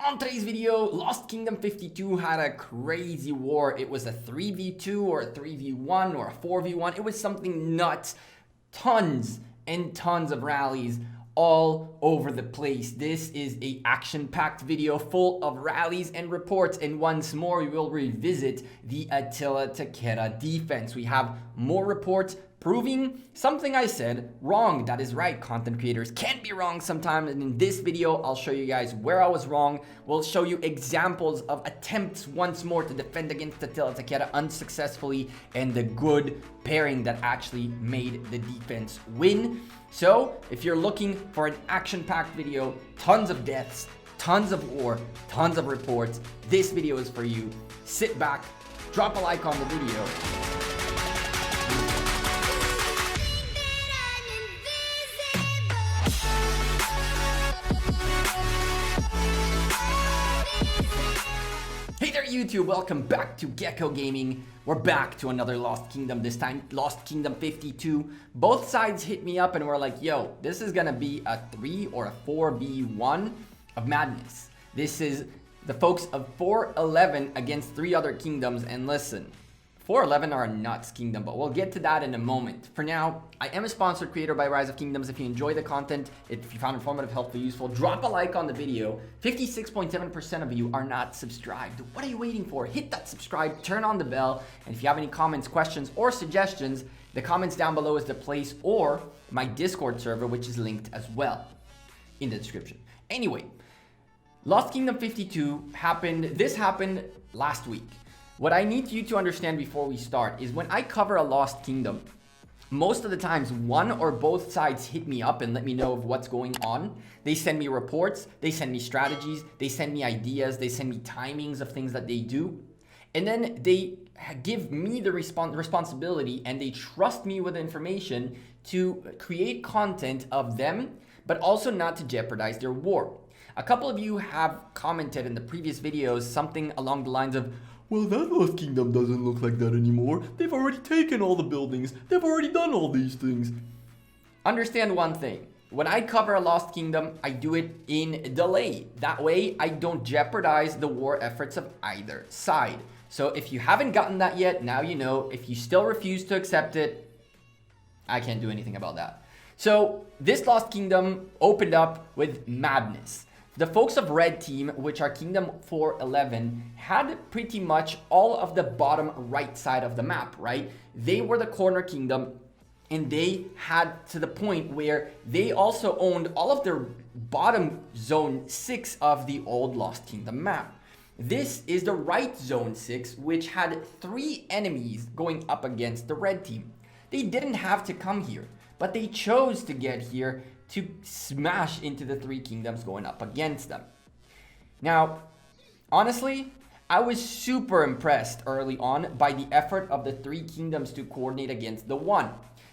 On today's video, Lost Kingdom 52 had a crazy war. It was a 3v2 or a 3v1 or a 4v1. It was something nuts. Tons and tons of rallies all over the place. This is a action-packed video full of rallies and reports. And once more, we will revisit the Attila Takeda defense. We have more reports proving something I said wrong. That is right, content creators can be wrong sometimes, and in this video I'll show you guys where I was wrong. We'll show you examples of attempts once more to defend against Attila Takeda unsuccessfully, and the good pairing that actually made the defense win. So if you're looking for an action-packed video, tons of deaths, tons of war, tons of reports, this video is for you. Sit back, drop a like on the video. Hey there YouTube, welcome back to Gekko Gaming. We're back to another Lost Kingdom, this time Lost Kingdom 52. Both sides hit me up and were like, yo, this is gonna be a 3 or a 4v1 of madness. This is the folks of 411 against 3 other kingdoms, and listen, 411 are a nuts kingdom, but we'll get to that in a moment. For now, I am a sponsored creator by Rise of Kingdoms. If you enjoy the content, if you found it informative, helpful, useful, drop a like on the video. 56.7% of you are not subscribed. What are you waiting for? Hit that subscribe, turn on the bell, and if you have any comments, questions, or suggestions, the comments down below is the place, or my Discord server, which is linked as well in the description. Anyway, Lost Kingdom 52 happened. This happened last week. What I need you to understand before we start is when I cover a Lost Kingdom, most of the times one or both sides hit me up and let me know of what's going on. They send me reports, they send me strategies, they send me ideas, they send me timings of things that they do. And then they give me the responsibility, and they trust me with information to create content of them, but also not to jeopardize their war. A couple of you have commented in the previous videos something along the lines of, well, that Lost Kingdom doesn't look like that anymore. They've already taken all the buildings. They've already done all these things. Understand one thing. When I cover a Lost Kingdom, I do it in delay. That way, I don't jeopardize the war efforts of either side. So if you haven't gotten that yet, now you know. If you still refuse to accept it, I can't do anything about that. So this Lost Kingdom opened up with madness. The folks of Red Team, which are Kingdom 411, had pretty much all of the bottom right side of the map, right? They were the corner kingdom, and they had to the point where they also owned all of their bottom zone 6 of the old Lost Kingdom map. This is the right zone 6, which had 3 enemies going up against the Red Team. They didn't have to come here, but they chose to get here to smash into the 3 kingdoms going up against them. Now, honestly, I was super impressed early on by the effort of the 3 kingdoms to coordinate against the 1.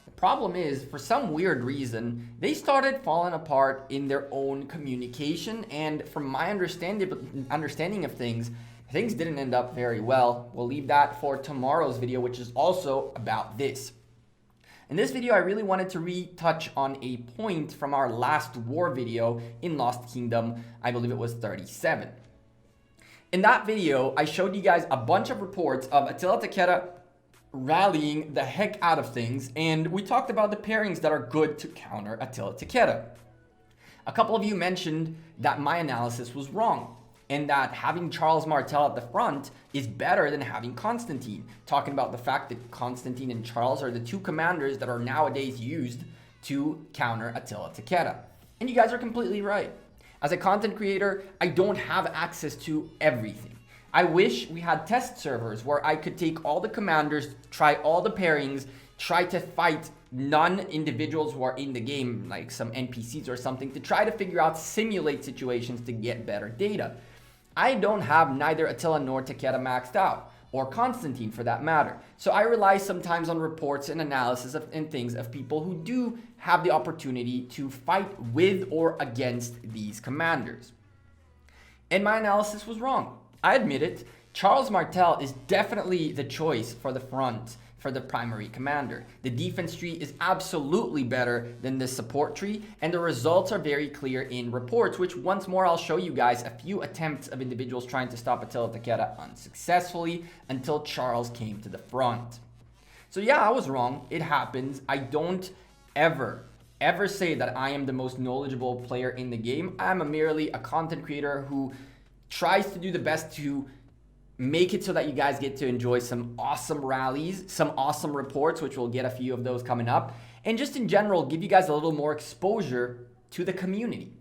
The problem is, for some weird reason, they started falling apart in their own communication, and from my understanding of things, things didn't end up very well. We'll leave that for tomorrow's video, which is also about this. In this video, I really wanted to retouch on a point from our last war video in Lost Kingdom. I believe it was 37. In that video, I showed you guys a bunch of reports of Attila Takeda rallying the heck out of things, and we talked about the pairings that are good to counter Attila Takeda. A couple of you mentioned that my analysis was wrong, and that having Charles Martel at the front is better than having Constantine. Talking about the fact that Constantine and Charles are the 2 commanders that are nowadays used to counter Attila Takeda. And you guys are completely right. As a content creator, I don't have access to everything. I wish we had test servers where I could take all the commanders, try all the pairings, try to fight non-individuals who are in the game, like some NPCs or something, to try to figure out, simulate situations to get better data. I don't have neither Attila nor Takeda maxed out, or Constantine for that matter. So I rely sometimes on reports and analysis and things of people who do have the opportunity to fight with or against these commanders. And my analysis was wrong. I admit it. Charles Martel is definitely the choice for the front for the primary commander. The defense tree is absolutely better than the support tree, and the results are very clear in reports, which once more I'll show you guys a few attempts of individuals trying to stop Attila Takeda unsuccessfully until Charles came to the front. So yeah, I was wrong. It happens. I don't ever say that I am the most knowledgeable player in the game. I'm merely a content creator who tries to do the best to make it so that you guys get to enjoy some awesome rallies, some awesome reports, which we'll get a few of those coming up, and just in general, give you guys a little more exposure to the community.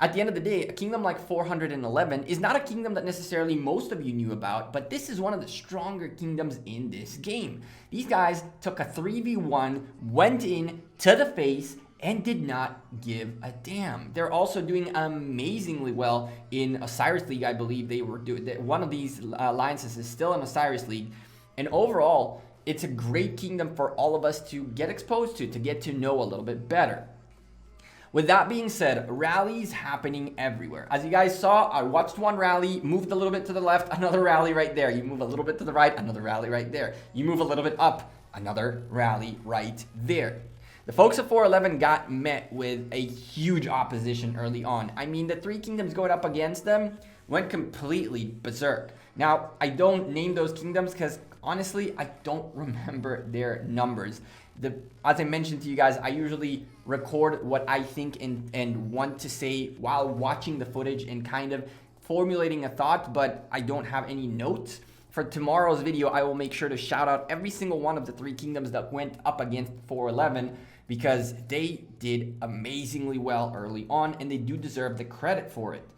At the end of the day, a kingdom like 411 is not a kingdom that necessarily most of you knew about, but this is one of the stronger kingdoms in this game. These guys took a 3v1, went in to the face, and did not give a damn. They're also doing amazingly well in Osiris League, I believe they were doing. One of these alliances is still in Osiris League. And overall, it's a great kingdom for all of us to get exposed to get to know a little bit better. With that being said, rallies happening everywhere. As you guys saw, I watched one rally, moved a little bit to the left, another rally right there. You move a little bit to the right, another rally right there. You move a little bit up, another rally right there. The folks of 411 got met with a huge opposition early on. I mean, the three kingdoms going up against them went completely berserk. Now, I don't name those kingdoms because honestly, I don't remember their numbers. As I mentioned to you guys, I usually record what I think and want to say while watching the footage and kind of formulating a thought, but I don't have any notes. For tomorrow's video, I will make sure to shout out every single one of the three kingdoms that went up against 411 because they did amazingly well early on and they do deserve the credit for it.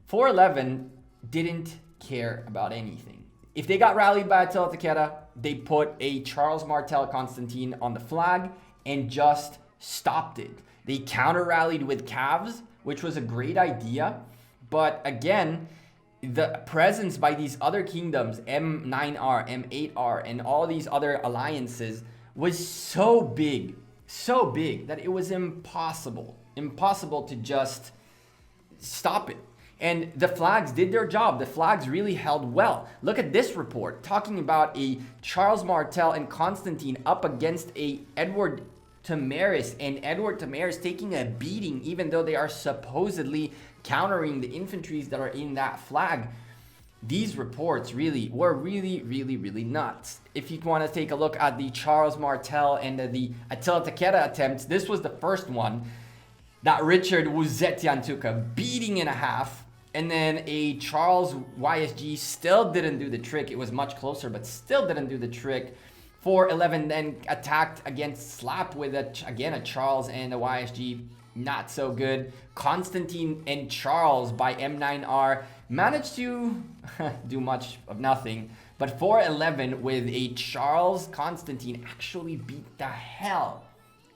411 didn't care about anything. If they got rallied by Attila Takeda, they put a Charles Martel Constantine on the flag and just stopped it. They counter-rallied with calves, which was a great idea, but again, the presence by these other kingdoms, M9R, M8R, and all these other alliances was so big that it was impossible to just stop it. And the flags did their job. The flags really held well. Look at this report talking about a Charles Martel and Constantine up against a Edward Tamaris, and Edward Tamaris taking a beating even though they are supposedly countering the infantries that are in that flag. These reports were really nuts. If you want to take a look at the Charles Martel and the Attila Takeda attempts, this was the first one that Richard Wuzetian took a beating and a half, and then a Charles YSG still didn't do the trick. It was much closer, but still didn't do the trick. 411 then attacked against Slap with again a Charles and a YSG. Not so good. Constantine and Charles by M9R managed to do much of nothing, but 411 with a Charles Constantine actually beat the hell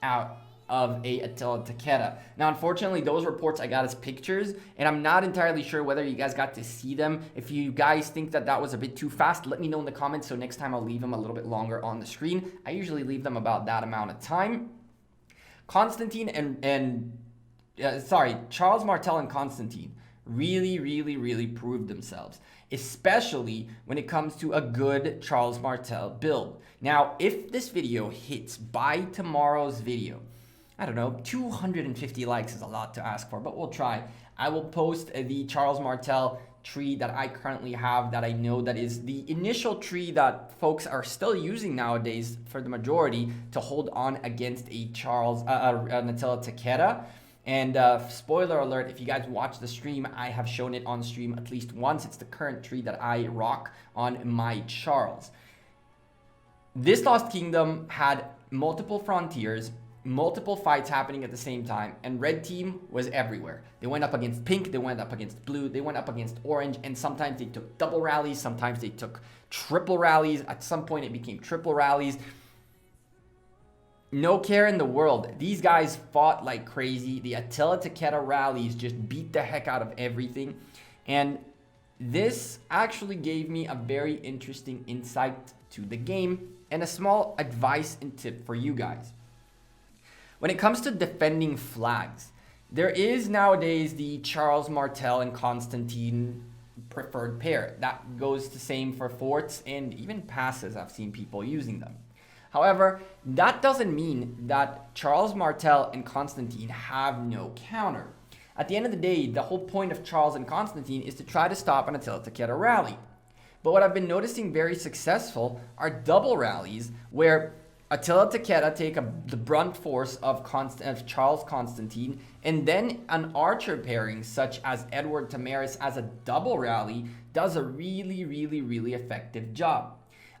out of a Attila Takeda. Now, unfortunately, those reports I got as pictures, and I'm not entirely sure whether you guys got to see them. If you guys think that that was a bit too fast, let me know in the comments, so next time I'll leave them a little bit longer on the screen. I usually leave them about that amount of time. Constantine Charles Martel and Constantine really proved themselves, especially when it comes to a good Charles Martel build. Now, if this video hits by tomorrow's video, I don't know, 250 likes is a lot to ask for, but we'll try. I will post the Charles Martel tree that I currently have that I know that is the initial tree that folks are still using nowadays for the majority to hold on against a an Attila Takeda. And spoiler alert, if you guys watch the stream, I have shown it on stream at least once. It's the current tree that I rock on my Charles. This Lost Kingdom had multiple frontiers, multiple fights happening at the same time, and red team was everywhere. They went up against pink, they went up against blue, they went up against orange, and sometimes they took double rallies, sometimes they took triple rallies. At some point it became triple rallies. No care in the world. These guys fought like crazy. The Attila Takeda rallies just beat the heck out of everything. And this actually gave me a very interesting insight to the game and a small advice and tip for you guys. When it comes to defending flags, there is nowadays the Charles Martel and Constantine preferred pair. That goes the same for forts and even passes. I've seen people using them. However, that doesn't mean that Charles Martel and Constantine have no counter. At the end of the day, the whole point of Charles and Constantine is to try to stop an Attila Takeda rally. But what I've been noticing very successful are double rallies where Attila Takeda take the brunt force of Charles Constantine, and then an archer pairing such as Edward Tamaris as a double rally does a really effective job.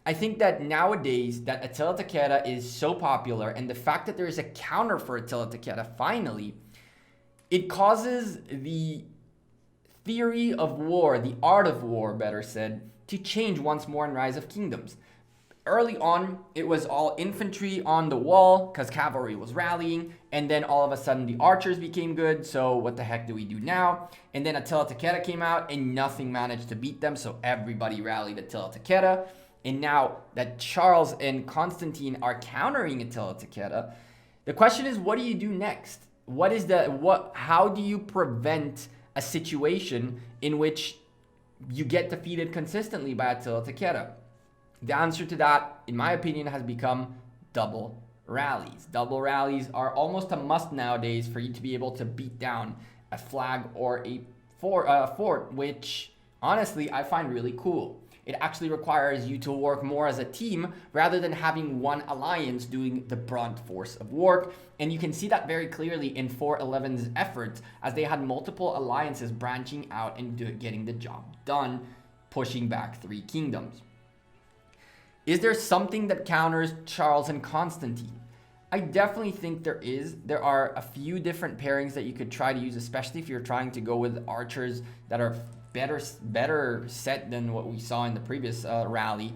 I think that nowadays that Attila Takeda is so popular, and the fact that there is a counter for Attila Takeda finally, it causes the theory of war, the art of war better said, to change once more in Rise of Kingdoms. Early on, it was all infantry on the wall because cavalry was rallying, and then all of a sudden the archers became good, so what the heck do we do now? And then Attila Takeda came out and nothing managed to beat them, so everybody rallied Attila Takeda. And now that Charles and Constantine are countering Attila Takeda, the question is, what do you do next? How do you prevent a situation in which you get defeated consistently by Attila Takeda? The answer to that, in my opinion, has become double rallies. Double rallies are almost a must nowadays for you to be able to beat down a flag or a fort, which honestly I find really cool. It actually requires you to work more as a team rather than having one alliance doing the brunt force of work. And you can see that very clearly in 411's efforts as they had multiple alliances branching out and getting the job done, pushing back 3 kingdoms. Is there something that counters Charles and Constantine? I definitely think there is. There are a few different pairings that you could try to use, especially if you're trying to go with archers that are better set than what we saw in the previous rally.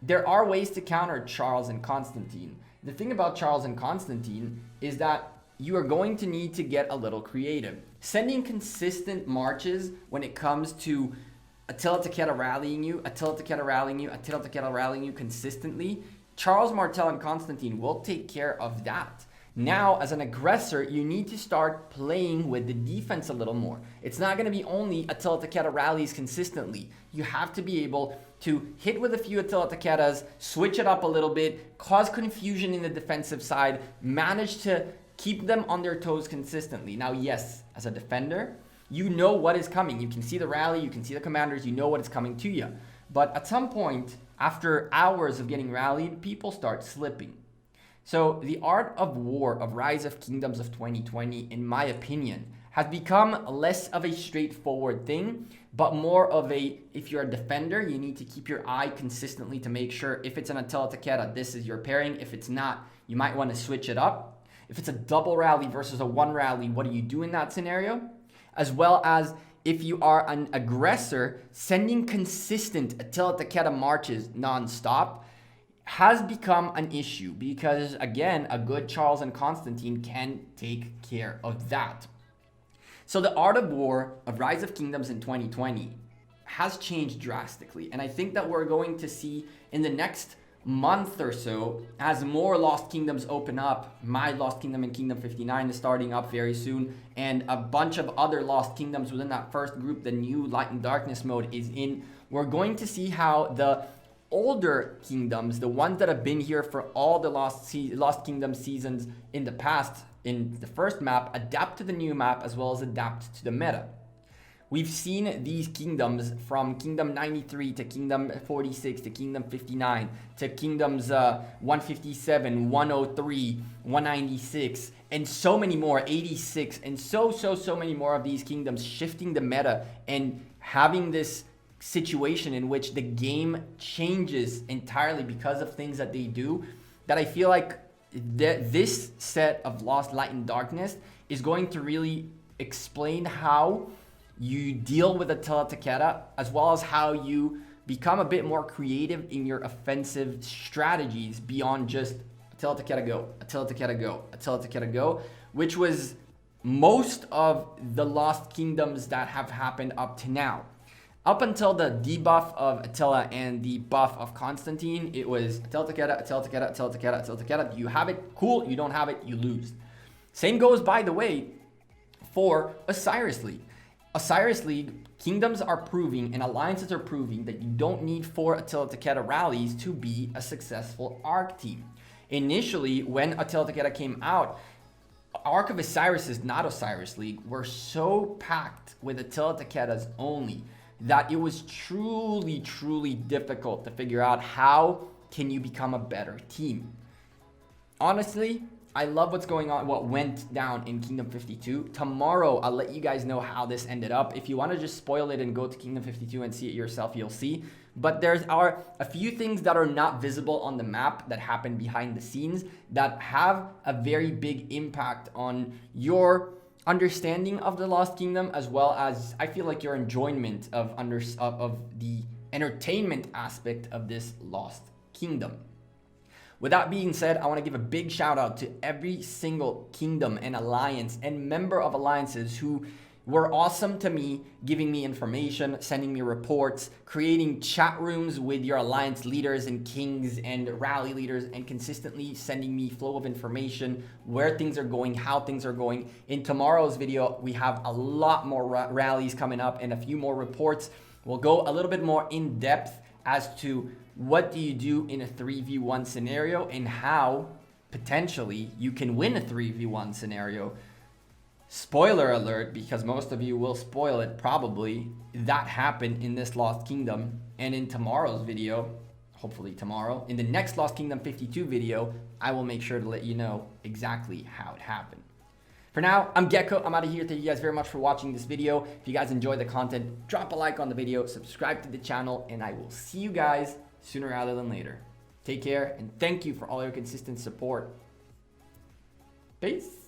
There are ways to counter Charles and Constantine. The thing about Charles and Constantine is that you are going to need to get a little creative. Sending consistent marches when it comes to Attila Takeda rallying you, Attila Takeda rallying you, Attila Takeda rallying you consistently, Charles Martel and Constantine will take care of that. Now, as an aggressor, you need to start playing with the defense a little more. It's not going to be only Attila Takeda rallies consistently. You have to be able to hit with a few Attila Takedas, switch it up a little bit, cause confusion in the defensive side, manage to keep them on their toes consistently. Now, yes, as a defender, you know what is coming. You can see the rally, you can see the commanders, you know what is coming to you. But at some point, after hours of getting rallied, people start slipping. So the art of war, of Rise of Kingdoms of 2020, in my opinion, has become less of a straightforward thing, but more of a, if you're a defender, you need to keep your eye consistently to make sure if it's an Attila Takeda, this is your pairing. If it's not, you might want to switch it up. If it's a double rally versus a one rally, what do you do in that scenario? As well as if you are an aggressor, sending consistent Attila Takeda marches non-stop has become an issue because, again, a good Charles and Constantine can take care of that. So the art of war of Rise of Kingdoms in 2020 has changed drastically. And I think that we're going to see in the next month or so, as more Lost Kingdoms open up, my Lost Kingdom and Kingdom 59 is starting up very soon, and a bunch of other Lost Kingdoms within that first group, the new Light and Darkness mode is in. We're going to see how the older kingdoms, the ones that have been here for all the Lost Kingdom seasons in the past, in the first map, adapt to the new map as well as adapt to the meta. We've seen these kingdoms from Kingdom 93 to Kingdom 46 to Kingdom 59 to Kingdoms 157, 103, 196, and so many more, 86, and so many more of these kingdoms shifting the meta and having this situation in which the game changes entirely because of things that they do, that I feel like this set of Lost Light and Darkness is going to really explain how you deal with Attila Takeda, as well as how you become a bit more creative in your offensive strategies beyond just Attila Takeda go, Attila Takeda go, Attila Takeda go, which was most of the Lost Kingdoms that have happened up to now. Up until the debuff of Attila and the buff of Constantine, it was Attila Takeda, Attila Takeda, Attila Takeda, Attila Takeda. You have it, cool. You don't have it, you lose. Same goes, by the way, for Osiris League. Osiris League Kingdoms are proving and alliances are proving that you don't need 4 Attila Takeda rallies to be a successful ARC team. Initially, when Attila Takeda came out, Arc of Osiris's, not Osiris League, were so packed with Attila Takedas only that it was truly, truly difficult to figure out how can you become a better team. Honestly, I love what's going on, what went down in Kingdom 52. Tomorrow, I'll let you guys know how this ended up. If you want to just spoil it and go to Kingdom 52 and see it yourself, you'll see. But there are a few things that are not visible on the map that happen behind the scenes that have a very big impact on your understanding of the Lost Kingdom, as well as I feel like your enjoyment of the entertainment aspect of this Lost Kingdom. With that being said, I want to give a big shout out to every single kingdom and alliance and member of alliances who were awesome to me, giving me information, sending me reports, creating chat rooms with your alliance leaders and kings and rally leaders, and consistently sending me flow of information, where things are going, how things are going. In tomorrow's video, we have a lot more rallies coming up and a few more reports. We'll go a little bit more in depth as to what do you do in a 3v1 scenario and how potentially you can win a 3v1 scenario. Spoiler alert, because most of you will spoil it probably, that happened in this Lost Kingdom. And in tomorrow's video, hopefully tomorrow, in the next Lost Kingdom 52 video, I will make sure to let you know exactly how it happened. For now, I'm Gekko. I'm out of here. Thank you guys very much for watching this video. If you guys enjoyed the content, drop a like on the video, subscribe to the channel, and I will see you guys sooner rather than later. Take care, and thank you for all your consistent support. Peace.